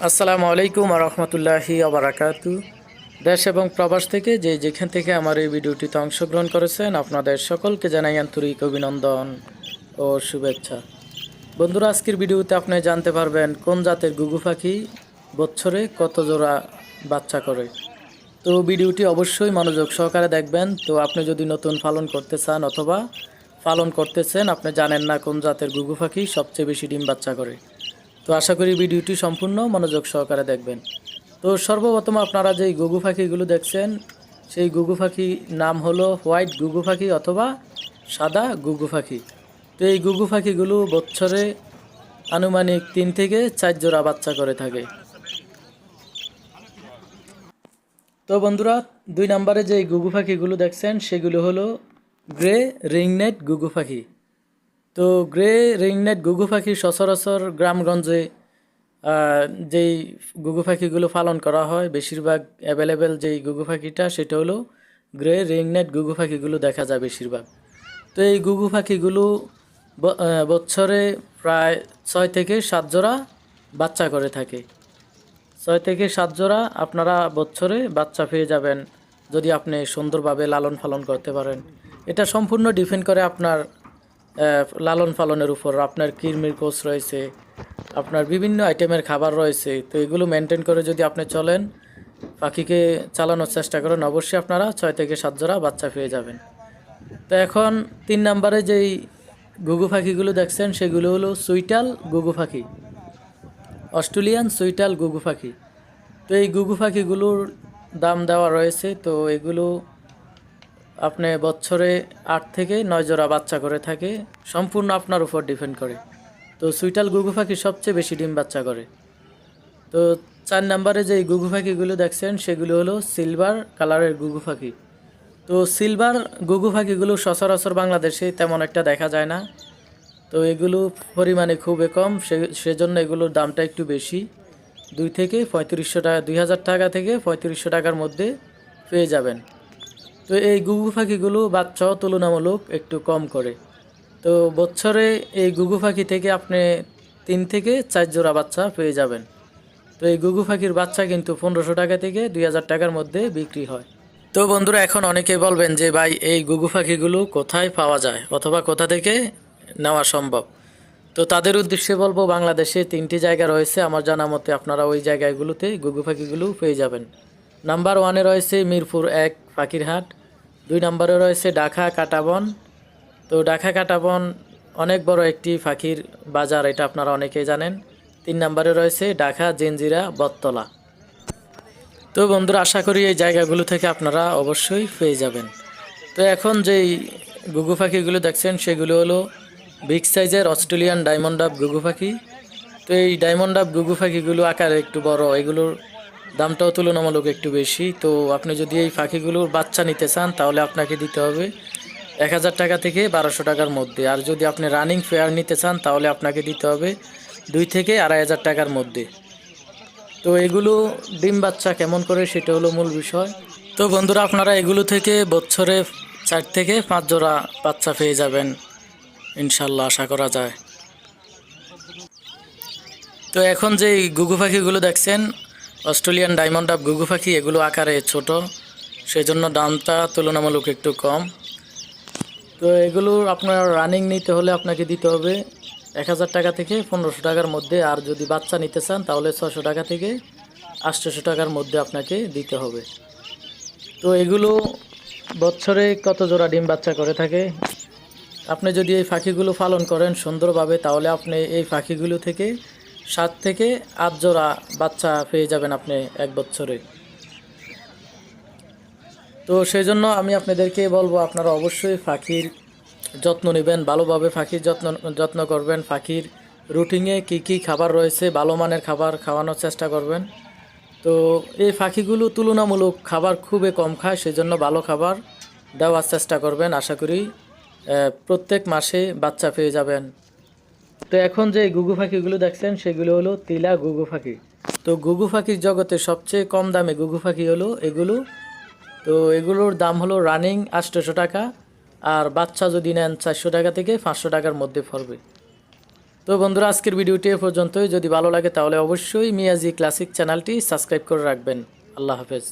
আসসালামু আলাইকুম রহমতুল্লাহি আবরাকাতু। দেশ এবং প্রবাস থেকে যেখান থেকে আমার এই ভিডিওটিতে অংশগ্রহণ করেছেন আপনাদের সকলকে জানাই আন্তরিক অভিনন্দন ও শুভেচ্ছা। বন্ধুরা, আজকের ভিডিওতে আপনি জানতে পারবেন কোন জাতের ঘুঘু পাখি বছরে কত জোড়া বাচ্চা করে। তো ভিডিওটি অবশ্যই মনোযোগ সহকারে দেখবেন। তো আপনি যদি নতুন পালন করতে চান অথবা পালন করতেছেন, আপনি জানেন না কোন জাতের ঘুঘু পাখি সবচেয়ে বেশি ডিম বাচ্চা করে, তো আশা করি ভিডিওটি সম্পূর্ণ মনোযোগ সহকারে দেখবেন। তো সর্বপ্রথম আপনারা যেই ঘুঘু পাখিগুলো দেখছেন, সেই ঘুঘু পাখি নাম হলো হোয়াইট ঘুঘু পাখি অথবা সাদা ঘুঘু পাখি। তো এই ঘুঘু পাখিগুলো বছরে আনুমানিক 3 থেকে 4 জোড়া বাচ্চা করে থাকে। তো বন্ধুরা, 2 নম্বরে যেই ঘুঘু পাখিগুলো দেখছেন সেগুলো হলো গ্রে রিংনেট ঘুঘু পাখি। তো গ্রে রিংনেট ঘুঘু পাখি সচরাচর গ্রামগঞ্জে যেই ঘুঘু পাখিগুলো পালন করা হয়, বেশিরভাগ অ্যাভেলেবেল যেই ঘুঘু পাখিটা সেটা হলো গ্রে রিংনেট ঘুঘু পাখিগুলো দেখা যায় বেশিরভাগ। তো এই ঘুঘু পাখিগুলো বছরে প্রায় 6 থেকে 7 জোড়া বাচ্চা করে থাকে। 6 থেকে 7 জোড়া আপনারা বছরে বাচ্চা পেয়ে যাবেন যদি আপনি সুন্দরভাবে লালন পালন করতে পারেন। এটা সম্পূর্ণ ডিপেন্ড করে আপনার লালন পালনের উপর। আপনার কৃমির কোষ রয়েছে, আপনার বিভিন্ন আইটেমের খাবার রয়েছে। তো এগুলো মেনটেন করে যদি আপনি চলেন, পাখিকে চালানোর চেষ্টা করেন, অবশ্যই আপনারা 6 থেকে 7 জোড়া বাচ্চা পেয়ে যাবেন। তো এখন 3 নম্বরে যেই ঘুঘু পাখিগুলো দেখছেন সেগুলো হলো সুইটাল ঘুঘু পাখি, অস্ট্রেলিয়ান সুইটাল ঘুঘু পাখি। তো এই ঘুঘু পাখিগুলোর দাম দেওয়া রয়েছে। তো এগুলো আপনি বছরে 8 থেকে 9 জোড়া বাচ্চা করে থাকে, সম্পূর্ণ আপনার উপর ডিপেন্ড করে। তো সুইটাল ঘুঘু পাখি সবচেয়ে বেশি ডিম বাচ্চা করে। তো 4 নম্বরে যে ঘুঘু পাখিগুলো দেখছেন সেগুলো হলো সিলভার কালারের ঘুঘু পাখি। তো সিলভার ঘুঘু পাখিগুলো সচরাচর বাংলাদেশে তেমন একটা দেখা যায় না। তো এগুলো পরিমাণে খুবই কম, সেজন্য এগুলোর দামটা একটু বেশি। 2 থেকে 3500 টাকা, 2000 টাকা থেকে 3500 টাকার মধ্যে পেয়ে যাবেন। তো এই ঘুঘু পাখিগুলো বাচ্চাও তুলনামূলক একটু কম করে। তো বছরে এই ঘুঘু পাখি থেকে আপনি 3 থেকে 4 জোড়া বাচ্চা পেয়ে যাবেন। তো এই ঘুঘু পাখির বাচ্চা কিন্তু 1500 টাকা থেকে 2000 টাকার মধ্যে বিক্রি হয়। তো বন্ধুরা, এখন অনেকেই বলবেন যে ভাই এই ঘুঘু পাখিগুলো কোথায় পাওয়া যায় অথবা কোথা থেকে নেওয়া সম্ভব। তো তাদের উদ্দেশ্যে বলবো, বাংলাদেশে 3টি জায়গা রয়েছে আমার জানা মতে, আপনারা ওই জায়গাগুলোতে ঘুঘু পাখিগুলো পেয়ে যাবেন। নাম্বার 1-এ রয়েছে মিরপুর 1 পাখির হাট। 2 নম্বরে রয়েছে ঢাকা কাঁটাবন। তো ঢাকা কাঁটাবন অনেক বড় একটি পাখির বাজার, এটা আপনারা অনেকেই জানেন। 3 নম্বরে রয়েছে ঢাকা জেনজিরা বটতলা। তো বন্ধুরা, আশা করি এই জায়গাগুলো থেকে আপনারা অবশ্যই পেয়ে যাবেন। তো এখন যেই ঘুঘু পাখিগুলো দেখছেন সেগুলো হলো বিগ সাইজের অস্ট্রেলিয়ান ডায়মন্ড ডাব ঘুঘু পাখি। তো এই ডায়মন্ড ডাব ঘুঘু পাখিগুলো আকারে একটু বড়, এগুলোর দামটাও তুলনামূলক একটু বেশি। তো আপনি যদি এই পাখিগুলোর বাচ্চা নিতে চান তাহলে আপনাকে দিতে হবে 1000 টাকা থেকে 1200 টাকার মধ্যে। আর যদি আপনি রানিং ফেয়ার নিতে চান তাহলে আপনাকে দিতে হবে 2 থেকে 2500 টাকার মধ্যে। তো এগুলো ডিম বাচ্চা কেমন করে সেটা হলো মূল বিষয়। তো বন্ধুরা, আপনারা এগুলো থেকে বছরে 4 থেকে 5 জোড়া বাচ্চা পেয়ে যাবেন ইনশাল্লাহ, আশা করা যায়। তো এখন যে ঘুঘু পাখিগুলো দেখছেন অস্ট্রেলিয়ান ডায়মন্ড ডাব ঘুঘু পাখি, এগুলো আকারে ছোট, সেজন্য দামটা তুলনামূলক একটু কম। তো এগুলো আপনার রানিং নিতে হলে আপনাকে দিতে হবে 1000 টাকা থেকে 1500 টাকার মধ্যে। আর যদি বাচ্চা নিতে চান তাহলে 600 টাকা থেকে 800 টাকার মধ্যে আপনাকে দিতে হবে। তো এগুলো বছরে কত জোড়া ডিম বাচ্চা করে থাকে, আপনি যদি এই পাখিগুলো পালন করেন সুন্দরভাবে তাহলে আপনি এই পাখিগুলো থেকে 7 থেকে 8 জোড়া বাচ্চা পেয়ে যাবেন আপনি এক বছরে। তো সেই জন্য আমি আপনাদেরকে বলবো, আপনারা অবশ্যই পাখির যত্ন নেবেন, ভালোভাবে পাখির যত্ন করবেন। পাখির রুটিনে কি কি খাবার রয়েছে, ভালো মানের খাবার খাওয়ানোর চেষ্টা করবেন। তো এই পাখিগুলো তুলনামূলক খাবার খুবই কম খায়, সেজন্য ভালো খাবার দেওয়ার চেষ্টা করবেন। আশা করি প্রত্যেক মাসে বাচ্চা পেয়ে যাবেন। তো এখন যে ঘুঘু পাখিগুলো দেখছেন সেগুলো হলো তিলা ঘুঘু পাখি। তো ঘুঘু পাখির জগতে সবচেয়ে কম দামে ঘুঘু পাখি হলো এগুলো। তো এগুলোর দাম হলো রানিং 800 টাকা, আর বাচ্চা যদি নেন 400 টাকা থেকে 500 টাকার মধ্যে পড়বে। তো বন্ধুরা আজকের ভিডিওটি এ পর্যন্তই। যদি ভালো লাগে তাহলে অবশ্যই মিয়াজি ক্লাসিক চ্যানেলটি সাবস্ক্রাইব করে রাখবেন। আল্লাহ হাফেজ।